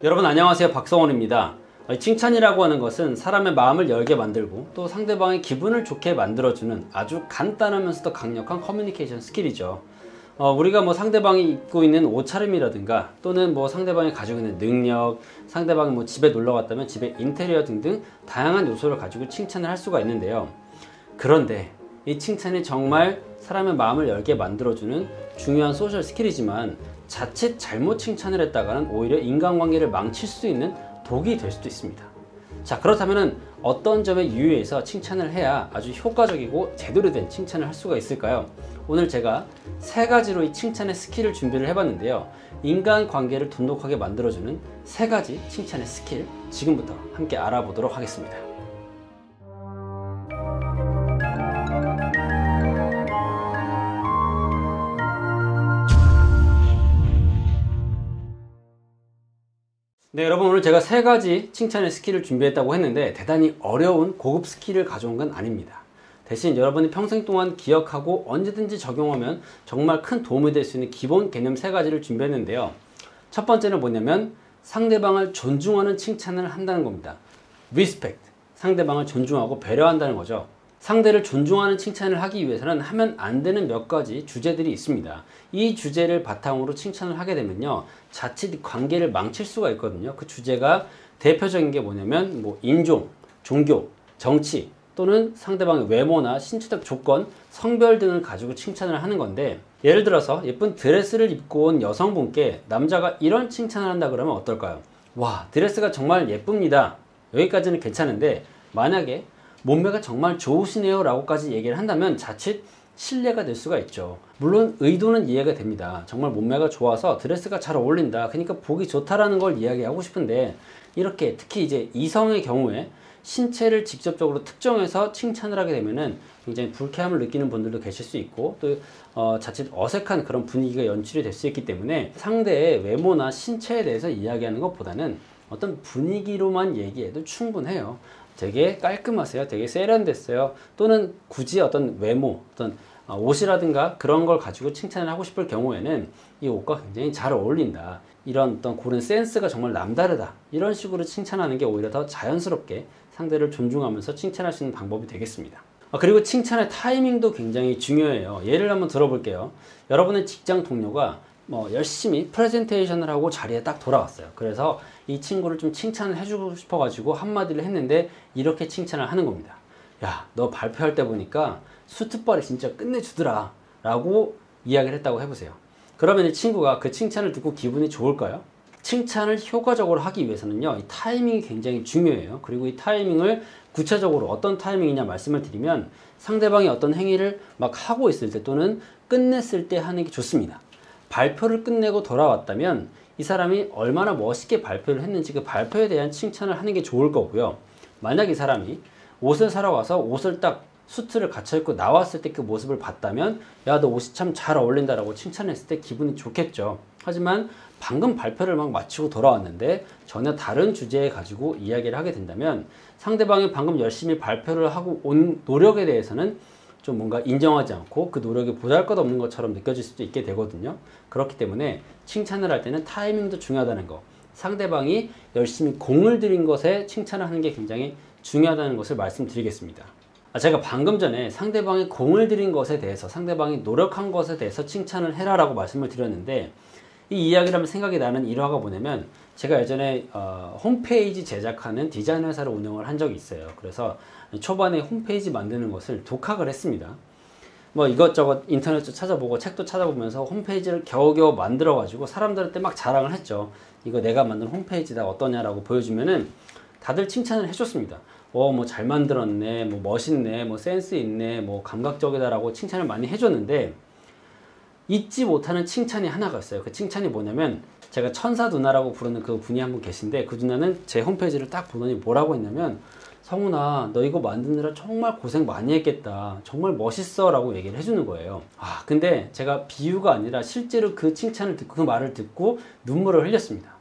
여러분 안녕하세요, 박성원입니다. 칭찬이라고 하는 것은 사람의 마음을 열게 만들고 또 상대방의 기분을 좋게 만들어주는 아주 간단하면서도 강력한 커뮤니케이션 스킬이죠. 우리가 상대방이 입고 있는 옷차림이라든가 또는 상대방이 가지고 있는 능력, 상대방이 집에 놀러 갔다면 집의 인테리어 등등 다양한 요소를 가지고 칭찬을 할 수가 있는데요. 그런데 이 칭찬이 정말 사람의 마음을 열게 만들어주는 중요한 소셜 스킬이지만 자칫 잘못 칭찬을 했다가는 오히려 인간관계를 망칠 수 있는 독이 될 수도 있습니다. 자, 그렇다면 어떤 점에 유의해서 칭찬을 해야 아주 효과적이고 제대로 된 칭찬을 할 수가 있을까요? 오늘 제가 세 가지로 이 칭찬의 스킬을 준비를 해봤는데요. 인간관계를 돈독하게 만들어주는 세 가지 칭찬의 스킬, 지금부터 함께 알아보도록 하겠습니다. 네, 여러분, 오늘 제가 세 가지 칭찬의 스킬을 준비했다고 했는데 대단히 어려운 고급 스킬을 가져온 건 아닙니다. 대신 여러분이 평생 동안 기억하고 언제든지 적용하면 정말 큰 도움이 될 수 있는 기본 개념 세 가지를 준비했는데요. 첫 번째는 뭐냐면 상대방을 존중하는 칭찬을 한다는 겁니다. Respect, 상대방을 존중하고 배려한다는 거죠. 상대를 존중하는 칭찬을 하기 위해서는 하면 안 되는 몇 가지 주제들이 있습니다. 이 주제를 바탕으로 칭찬을 하게 되면요, 자칫 관계를 망칠 수가 있거든요. 그 주제가 대표적인 게 뭐냐면 인종, 종교, 정치 또는 상대방의 외모나 신체적 조건, 성별 등을 가지고 칭찬을 하는 건데, 예를 들어서 예쁜 드레스를 입고 온 여성분께 남자가 이런 칭찬을 한다 그러면 어떨까요? 와, 드레스가 정말 예쁩니다. 여기까지는 괜찮은데 만약에 몸매가 정말 좋으시네요 라고까지 얘기를 한다면 자칫 신뢰가 될 수가 있죠. 물론 의도는 이해가 됩니다. 정말 몸매가 좋아서 드레스가 잘 어울린다, 그러니까 보기 좋다라는 걸 이야기하고 싶은데, 이렇게 특히 이제 이성의 경우에 신체를 직접적으로 특정해서 칭찬을 하게 되면은 굉장히 불쾌함을 느끼는 분들도 계실 수 있고, 또 자칫 어색한 그런 분위기가 연출이 될 수 있기 때문에 상대의 외모나 신체에 대해서 이야기하는 것보다는 어떤 분위기로만 얘기해도 충분해요. 되게 깔끔하세요, 되게 세련됐어요, 또는 굳이 어떤 외모, 어떤 옷이라든가 그런 걸 가지고 칭찬을 하고 싶을 경우에는 이 옷과 굉장히 잘 어울린다, 이런 어떤 그런 센스가 정말 남다르다, 이런 식으로 칭찬하는 게 오히려 더 자연스럽게 상대를 존중하면서 칭찬할 수 있는 방법이 되겠습니다. 그리고 칭찬의 타이밍도 굉장히 중요해요. 예를 한번 들어볼게요. 여러분의 직장 동료가 열심히 프레젠테이션을 하고 자리에 딱 돌아왔어요. 그래서 이 친구를 좀 칭찬을 해주고 싶어가지고 한마디를 했는데 이렇게 칭찬을 하는 겁니다. 야, 너 발표할 때 보니까 수트빨이 진짜 끝내주더라 라고 이야기를 했다고 해보세요. 그러면 이 친구가 그 칭찬을 듣고 기분이 좋을까요? 칭찬을 효과적으로 하기 위해서는요, 이 타이밍이 굉장히 중요해요. 그리고 이 타이밍을 구체적으로 어떤 타이밍이냐 말씀을 드리면, 상대방이 어떤 행위를 막 하고 있을 때 또는 끝냈을 때 하는 게 좋습니다. 발표를 끝내고 돌아왔다면 이 사람이 얼마나 멋있게 발표를 했는지 그 발표에 대한 칭찬을 하는 게 좋을 거고요. 만약 이 사람이 옷을 사러 와서 옷을 딱 수트를 갖춰 입고 나왔을 때 그 모습을 봤다면, 야, 너 옷이 참 잘 어울린다 라고 칭찬했을 때 기분이 좋겠죠. 하지만 방금 발표를 막 마치고 돌아왔는데 전혀 다른 주제에 가지고 이야기를 하게 된다면 상대방이 방금 열심히 발표를 하고 온 노력에 대해서는 좀 뭔가 인정하지 않고 그 노력이 보잘것없는 것처럼 느껴질 수도 있게 되거든요. 그렇기 때문에 칭찬을 할 때는 타이밍도 중요하다는 거, 상대방이 열심히 공을 들인 것에 칭찬을 하는 게 굉장히 중요하다는 것을 말씀드리겠습니다. 제가 방금 전에 상대방이 공을 들인 것에 대해서, 상대방이 노력한 것에 대해서 칭찬을 해라 라고 말씀을 드렸는데, 이 이야기를 하면 생각이 나는 일화가 뭐냐면, 제가 예전에 홈페이지 제작하는 디자인 회사를 운영을 한 적이 있어요. 그래서 초반에 홈페이지 만드는 것을 독학을 했습니다. 이것저것 인터넷도 찾아보고 책도 찾아보면서 홈페이지를 겨우겨우 만들어 가지고 사람들한테 막 자랑을 했죠. 이거 내가 만든 홈페이지다, 어떠냐라고 보여주면은 다들 칭찬을 해줬습니다. 잘 만들었네, 멋있네, 센스 있네, 감각적이다 라고 칭찬을 많이 해줬는데, 잊지 못하는 칭찬이 하나가 있어요. 그 칭찬이 뭐냐면, 제가 천사 누나라고 부르는 그 분이 한 분 계신데, 그 누나는 제 홈페이지를 딱 보더니 뭐라고 했냐면, 성훈아, 너 이거 만드느라 정말 고생 많이 했겠다, 정말 멋있어 라고 얘기를 해주는 거예요. 근데 제가 비유가 아니라 실제로 그 칭찬을 듣고, 그 말을 듣고 눈물을 흘렸습니다.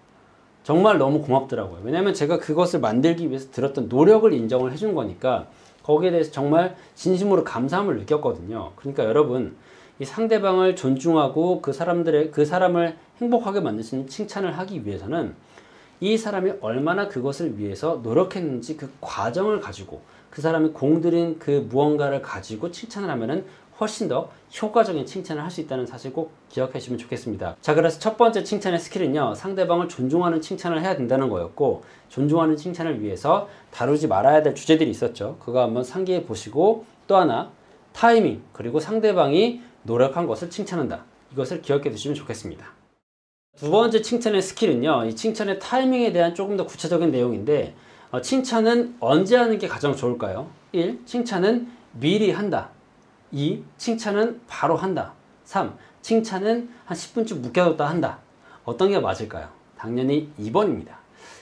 정말 너무 고맙더라고요. 왜냐면 제가 그것을 만들기 위해서 들었던 노력을 인정을 해준 거니까 거기에 대해서 정말 진심으로 감사함을 느꼈거든요. 그러니까 여러분, 이 상대방을 존중하고 그 사람을 행복하게 만들 수 있는 칭찬을 하기 위해서는 이 사람이 얼마나 그것을 위해서 노력했는지 그 과정을 가지고 그 사람이 공들인 그 무언가를 가지고 칭찬을 하면은 훨씬 더 효과적인 칭찬을 할 수 있다는 사실 꼭 기억해 주시면 좋겠습니다. 자, 그래서 첫 번째 칭찬의 스킬은요, 상대방을 존중하는 칭찬을 해야 된다는 거였고, 존중하는 칭찬을 위해서 다루지 말아야 될 주제들이 있었죠. 그거 한번 상기해 보시고, 또 하나 타이밍, 그리고 상대방이 노력한 것을 칭찬한다. 이것을 기억해 두시면 좋겠습니다. 두 번째 칭찬의 스킬은요, 이 칭찬의 타이밍에 대한 조금 더 구체적인 내용인데, 칭찬은 언제 하는 게 가장 좋을까요? 1. 칭찬은 미리 한다. 2. 칭찬은 바로 한다. 3. 칭찬은 한 10분쯤 묵혀뒀다 한다. 어떤 게 맞을까요? 당연히 2번입니다.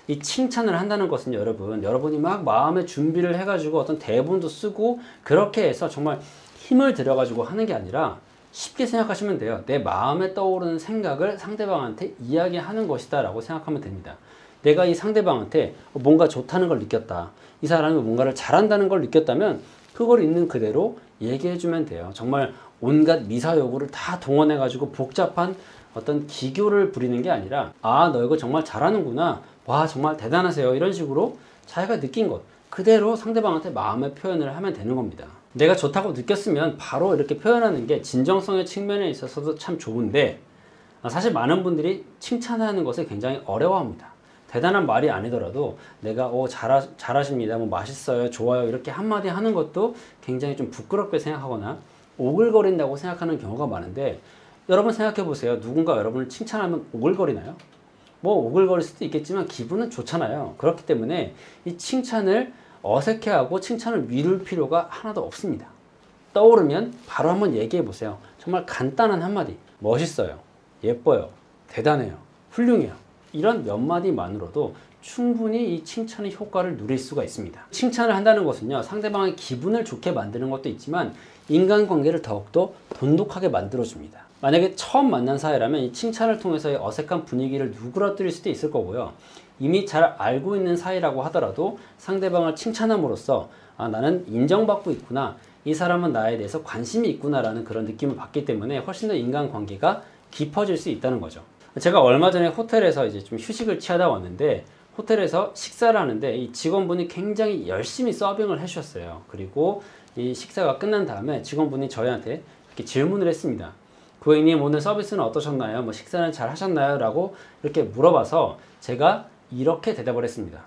이 칭찬을 한다는 것은 여러분이 막 마음의 준비를 해가지고 어떤 대본도 쓰고 그렇게 해서 정말 힘을 들여가지고 하는 게 아니라 쉽게 생각하시면 돼요. 내 마음에 떠오르는 생각을 상대방한테 이야기하는 것이다 라고 생각하면 됩니다. 내가 이 상대방한테 뭔가 좋다는 걸 느꼈다. 이 사람이 뭔가를 잘한다는 걸 느꼈다면 그걸 있는 그대로 얘기해주면 돼요. 정말 온갖 미사여구를 다 동원해가지고 복잡한 어떤 기교를 부리는 게 아니라 아, 너 이거 정말 잘하는구나. 와, 정말 대단하세요. 이런 식으로 자기가 느낀 것 그대로 상대방한테 마음의 표현을 하면 되는 겁니다. 내가 좋다고 느꼈으면 바로 이렇게 표현하는 게 진정성의 측면에 있어서도 참 좋은데 사실 많은 분들이 칭찬하는 것을 굉장히 어려워합니다. 대단한 말이 아니더라도 내가 잘하십니다, 뭐 맛있어요, 좋아요 이렇게 한마디 하는 것도 굉장히 좀 부끄럽게 생각하거나 오글거린다고 생각하는 경우가 많은데 여러분 생각해 보세요. 누군가 여러분을 칭찬하면 오글거리나요? 뭐 오글거릴 수도 있겠지만 기분은 좋잖아요. 그렇기 때문에 이 칭찬을 어색해하고 칭찬을 미룰 필요가 하나도 없습니다. 떠오르면 바로 한번 얘기해 보세요. 정말 간단한 한마디. 멋있어요, 예뻐요, 대단해요, 훌륭해요. 이런 몇 마디만으로도 충분히 이 칭찬의 효과를 누릴 수가 있습니다. 칭찬을 한다는 것은요, 상대방의 기분을 좋게 만드는 것도 있지만 인간관계를 더욱더 돈독하게 만들어줍니다. 만약에 처음 만난 사이라면 이 칭찬을 통해서의 어색한 분위기를 누그러뜨릴 수도 있을 거고요. 이미 잘 알고 있는 사이라고 하더라도 상대방을 칭찬함으로써 아, 나는 인정받고 있구나, 이 사람은 나에 대해서 관심이 있구나 라는 그런 느낌을 받기 때문에 훨씬 더 인간관계가 깊어질 수 있다는 거죠. 제가 얼마 전에 호텔에서 이제 좀 휴식을 취하다 왔는데 호텔에서 식사를 하는데 이 직원분이 굉장히 열심히 서빙을 해주셨어요. 그리고 이 식사가 끝난 다음에 직원분이 저희한테 이렇게 질문을 했습니다. 고객님, 오늘 서비스는 어떠셨나요? 뭐 식사는 잘 하셨나요? 라고 이렇게 물어봐서 제가 이렇게 대답을 했습니다.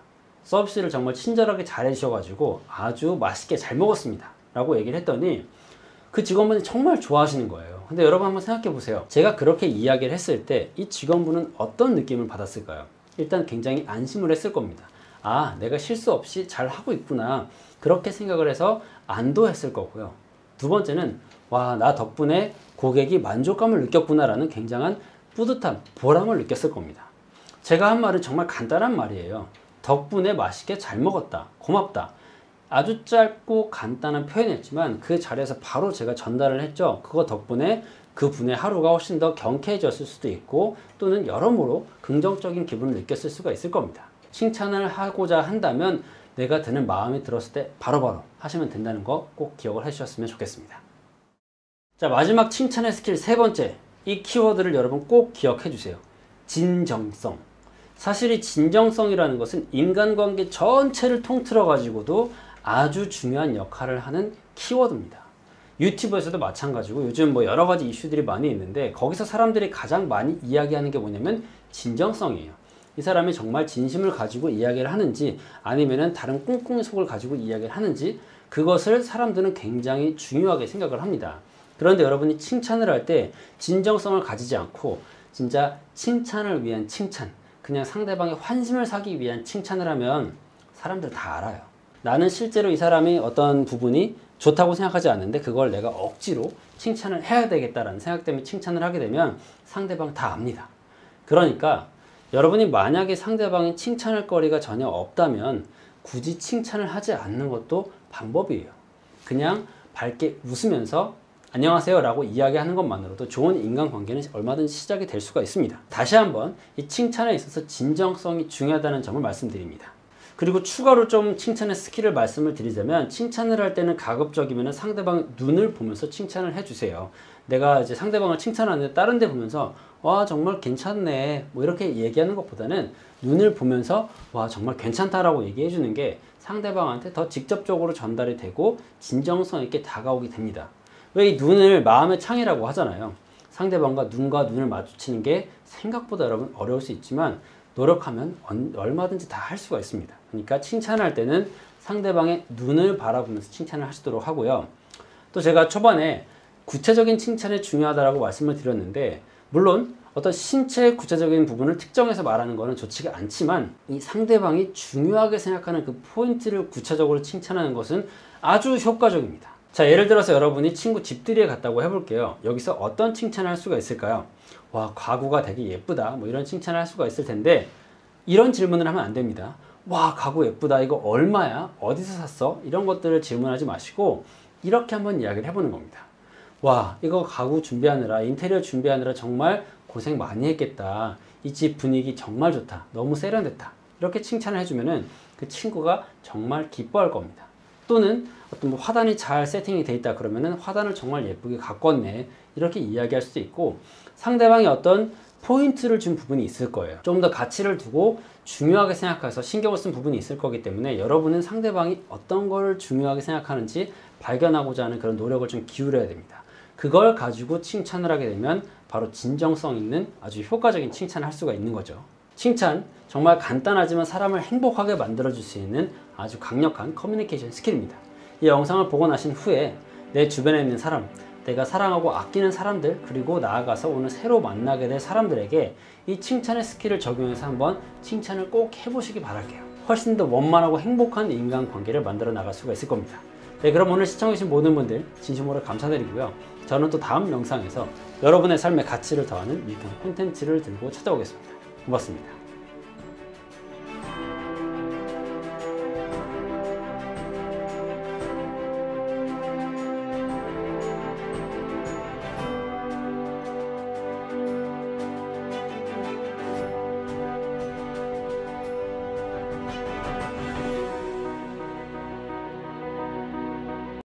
서비스를 정말 친절하게 잘 해주셔가지고 아주 맛있게 잘 먹었습니다 라고 얘기를 했더니 그 직원분이 정말 좋아하시는 거예요. 근데 여러분 한번 생각해 보세요. 제가 그렇게 이야기를 했을 때 이 직원분은 어떤 느낌을 받았을까요? 일단 굉장히 안심을 했을 겁니다. 아, 내가 실수 없이 잘 하고 있구나, 그렇게 생각을 해서 안도했을 거고요. 두 번째는 와, 나 덕분에 고객이 만족감을 느꼈구나 라는 굉장한 뿌듯함, 보람을 느꼈을 겁니다. 제가 한 말은 정말 간단한 말이에요. 덕분에 맛있게 잘 먹었다, 고맙다. 아주 짧고 간단한 표현이었지만 그 자리에서 바로 제가 전달을 했죠. 그거 덕분에 그 분의 하루가 훨씬 더 경쾌해졌을 수도 있고 또는 여러모로 긍정적인 기분을 느꼈을 수가 있을 겁니다. 칭찬을 하고자 한다면 내가 드는 마음이 들었을 때 바로바로 하시면 된다는 거 꼭 기억을 해주셨으면 좋겠습니다. 자, 마지막 칭찬의 스킬 세 번째, 이 키워드를 여러분 꼭 기억해 주세요. 진정성. 사실 이 진정성이라는 것은 인간관계 전체를 통틀어 가지고도 아주 중요한 역할을 하는 키워드입니다. 유튜브에서도 마찬가지고 요즘 뭐 여러 가지 이슈들이 많이 있는데 거기서 사람들이 가장 많이 이야기하는 게 뭐냐면 진정성이에요. 이 사람이 정말 진심을 가지고 이야기를 하는지 아니면은 다른 꿍꿍이 속을 가지고 이야기를 하는지 그것을 사람들은 굉장히 중요하게 생각을 합니다. 그런데 여러분이 칭찬을 할 때 진정성을 가지지 않고 진짜 칭찬을 위한 칭찬, 그냥 상대방의 환심을 사기 위한 칭찬을 하면 사람들 다 알아요. 나는 실제로 이 사람이 어떤 부분이 좋다고 생각하지 않는데 그걸 내가 억지로 칭찬을 해야 되겠다라는 생각 때문에 칭찬을 하게 되면 상대방 다 압니다. 그러니까 여러분이 만약에 상대방이 칭찬할 거리가 전혀 없다면 굳이 칭찬을 하지 않는 것도 방법이에요. 그냥 밝게 웃으면서 안녕하세요 라고 이야기하는 것만으로도 좋은 인간관계는 얼마든지 시작이 될 수가 있습니다. 다시 한번 이 칭찬에 있어서 진정성이 중요하다는 점을 말씀드립니다. 그리고 추가로 좀 칭찬의 스킬을 말씀을 드리자면, 칭찬을 할 때는 가급적이면 상대방 눈을 보면서 칭찬을 해주세요. 내가 이제 상대방을 칭찬하는데 다른 데 보면서 와 정말 괜찮네 뭐 이렇게 얘기하는 것보다는 눈을 보면서 와 정말 괜찮다라고 얘기해 주는 게 상대방한테 더 직접적으로 전달이 되고 진정성 있게 다가오게 됩니다. 왜 이 눈을 마음의 창이라고 하잖아요. 상대방과 눈과 눈을 마주치는 게 생각보다 여러분 어려울 수 있지만 노력하면 얼마든지 다 할 수가 있습니다. 그러니까 칭찬할 때는 상대방의 눈을 바라보면서 칭찬을 하시도록 하고요. 또 제가 초반에 구체적인 칭찬이 중요하다고 말씀을 드렸는데, 물론 어떤 신체의 구체적인 부분을 특정해서 말하는 것은 좋지가 않지만 이 상대방이 중요하게 생각하는 그 포인트를 구체적으로 칭찬하는 것은 아주 효과적입니다. 자, 예를 들어서 여러분이 친구 집들이에 갔다고 해볼게요. 여기서 어떤 칭찬을 할 수가 있을까요? 와, 가구가 되게 예쁘다 뭐 이런 칭찬을 할 수가 있을 텐데, 이런 질문을 하면 안 됩니다. 와, 가구 예쁘다, 이거 얼마야? 어디서 샀어? 이런 것들을 질문하지 마시고 이렇게 한번 이야기를 해보는 겁니다. 와, 이거 가구 준비하느라, 인테리어 준비하느라 정말 고생 많이 했겠다. 이 집 분위기 정말 좋다. 너무 세련됐다. 이렇게 칭찬을 해주면은 그 친구가 정말 기뻐할 겁니다. 또는 어떤 뭐 화단이 잘 세팅이 돼 있다 그러면은 화단을 정말 예쁘게 가꿨네. 이렇게 이야기할 수도 있고, 상대방이 어떤 포인트를 준 부분이 있을 거예요. 좀 더 가치를 두고 중요하게 생각해서 신경을 쓴 부분이 있을 거기 때문에 여러분은 상대방이 어떤 걸 중요하게 생각하는지 발견하고자 하는 그런 노력을 좀 기울여야 됩니다. 그걸 가지고 칭찬을 하게 되면 바로 진정성 있는 아주 효과적인 칭찬을 할 수가 있는 거죠. 칭찬, 정말 간단하지만 사람을 행복하게 만들어줄 수 있는 아주 강력한 커뮤니케이션 스킬입니다. 이 영상을 보고 나신 후에 내 주변에 있는 사람, 내가 사랑하고 아끼는 사람들, 그리고 나아가서 오늘 새로 만나게 될 사람들에게 이 칭찬의 스킬을 적용해서 한번 칭찬을 꼭 해보시기 바랄게요. 훨씬 더 원만하고 행복한 인간관계를 만들어 나갈 수가 있을 겁니다. 네, 그럼 오늘 시청해주신 모든 분들 진심으로 감사드리고요. 저는 또 다음 영상에서 여러분의 삶의 가치를 더하는 유익한 콘텐츠를 들고 찾아오겠습니다. 고맙습니다.